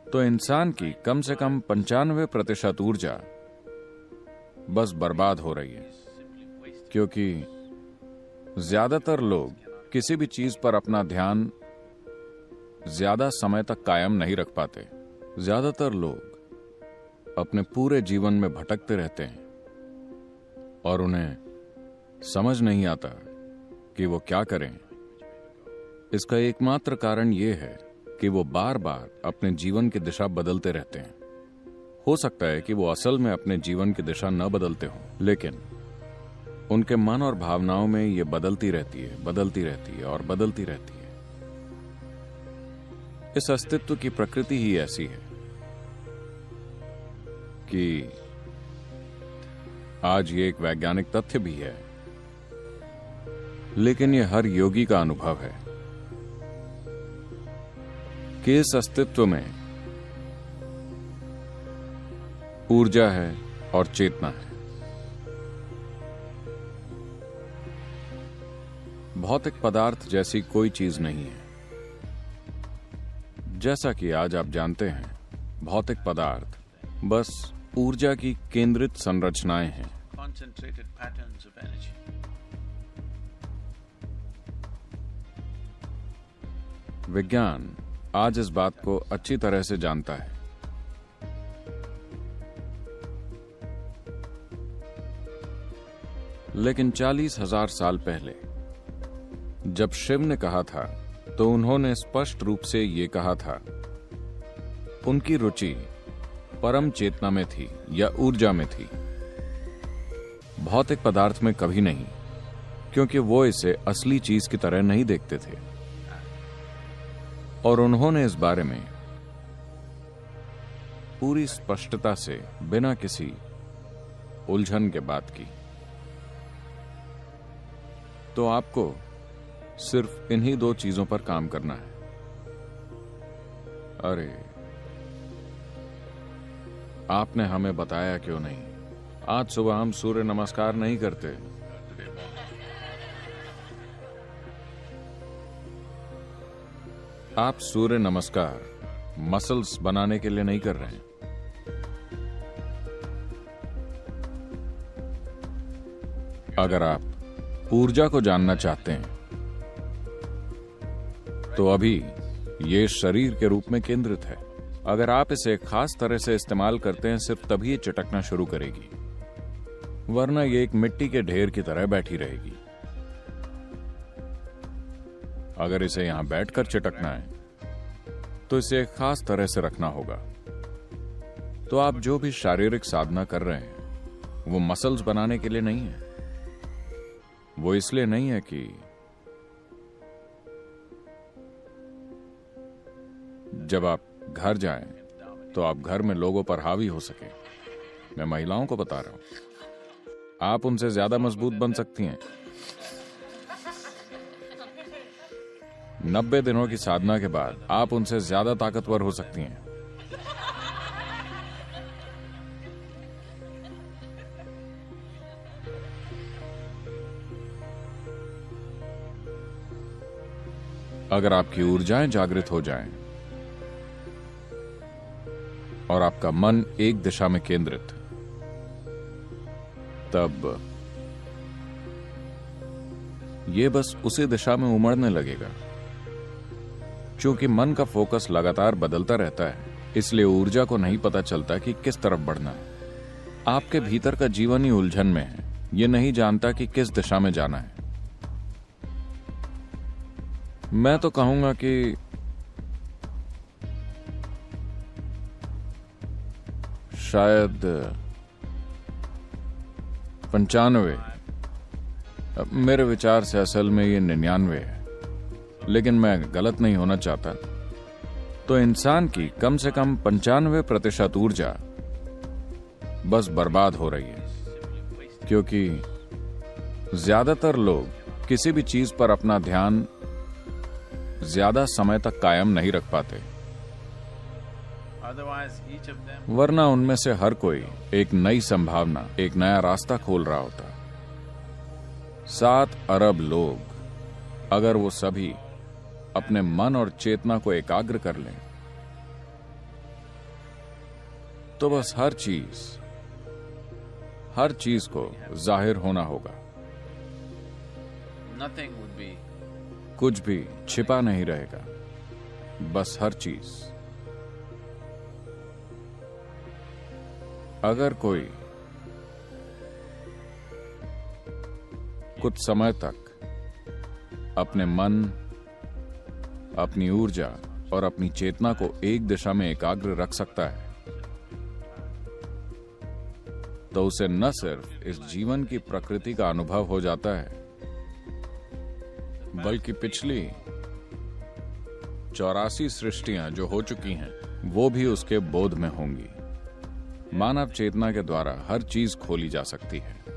तो इंसान की कम से कम 95% ऊर्जा बस बर्बाद हो रही है, क्योंकि ज्यादातर लोग किसी भी चीज पर अपना ध्यान ज्यादा समय तक कायम नहीं रख पाते। ज्यादातर लोग अपने पूरे जीवन में भटकते रहते हैं और उन्हें समझ नहीं आता कि वो क्या करें। इसका एकमात्र कारण यह है कि वो बार बार अपने जीवन की दिशा बदलते रहते हैं। हो सकता है कि वो असल में अपने जीवन की दिशा न बदलते हों, लेकिन उनके मन और भावनाओं में ये बदलती रहती है, बदलती रहती है और बदलती रहती है। इस अस्तित्व की प्रकृति ही ऐसी है कि आज ये एक वैज्ञानिक तथ्य भी है, लेकिन ये हर योगी का अनुभव है कि इस अस्तित्व में ऊर्जा है और चेतना है। भौतिक पदार्थ जैसी कोई चीज नहीं है। जैसा कि आज आप जानते हैं, भौतिक पदार्थ बस ऊर्जा की केंद्रित संरचनाएं हैं। विज्ञान आज इस बात को अच्छी तरह से जानता है। लेकिन 40,000 साल पहले जब शिव ने कहा था, तो उन्होंने स्पष्ट रूप से ये कहा था। उनकी रुचि परम चेतना में थी या ऊर्जा में थी, भौतिक पदार्थ में कभी नहीं, क्योंकि वो इसे असली चीज की तरह नहीं देखते थे। और उन्होंने इस बारे में पूरी स्पष्टता से, बिना किसी उलझन के बात की। तो आपको सिर्फ इन्हीं 2 चीजों पर काम करना है। अरे, आपने हमें बताया क्यों नहीं? आज सुबह हम सूर्य नमस्कार नहीं करते। आप सूर्य नमस्कार मसल्स बनाने के लिए नहीं कर रहे हैं। अगर आप ऊर्जा को जानना चाहते हैं, तो अभी ये शरीर के रूप में केंद्रित है। अगर आप इसे खास तरह से इस्तेमाल करते हैं, सिर्फ तभी ये चटकना शुरू करेगी, वरना ये एक मिट्टी के ढेर की तरह बैठी रहेगी। अगर इसे यहां बैठकर चटकना है, तो इसे एक खास तरह से रखना होगा। तो आप जो भी शारीरिक साधना कर रहे हैं, वो मसल्स बनाने के लिए नहीं है। वो इसलिए नहीं है कि जब आप घर जाएं, तो आप घर में लोगों पर हावी हो सके। मैं महिलाओं को बता रहा हूं, आप उनसे ज्यादा मजबूत बन सकती हैं। 90 दिनों की साधना के बाद आप उनसे ज्यादा ताकतवर हो सकती हैं। अगर आपकी ऊर्जाएं जागृत हो जाएं और आपका मन एक दिशा में केंद्रित, तब ये बस उसी दिशा में उमड़ने लगेगा। क्योंकि मन का फोकस लगातार बदलता रहता है, इसलिए ऊर्जा को नहीं पता चलता कि किस तरफ बढ़ना है। आपके भीतर का जीवन ही उलझन में है, ये नहीं जानता कि किस दिशा में जाना है। मैं तो कहूंगा कि शायद 95, मेरे विचार से असल में ये 99 है, लेकिन मैं गलत नहीं होना चाहता। तो इंसान की कम से कम 95% ऊर्जा बस बर्बाद हो रही है, क्योंकि ज्यादातर लोग किसी भी चीज पर अपना ध्यान ज्यादा समय तक कायम नहीं रख पाते। वरना उनमें से हर कोई एक नई संभावना, एक नया रास्ता खोल रहा होता। 7 अरब लोग, अगर वो सभी अपने मन और चेतना को एकाग्र कर लें, तो बस हर चीज को जाहिर होना होगा। कुछ भी छिपा नहीं रहेगा, बस हर चीज। अगर कोई कुछ समय तक अपने मन, अपनी ऊर्जा और अपनी चेतना को एक दिशा में एकाग्र रख सकता है, तो उसे न सिर्फ इस जीवन की प्रकृति का अनुभव हो जाता है, बल्कि पिछली 84 सृष्टियां जो हो चुकी हैं, वो भी उसके बोध में होंगी। मानव चेतना के द्वारा हर चीज खोली जा सकती है।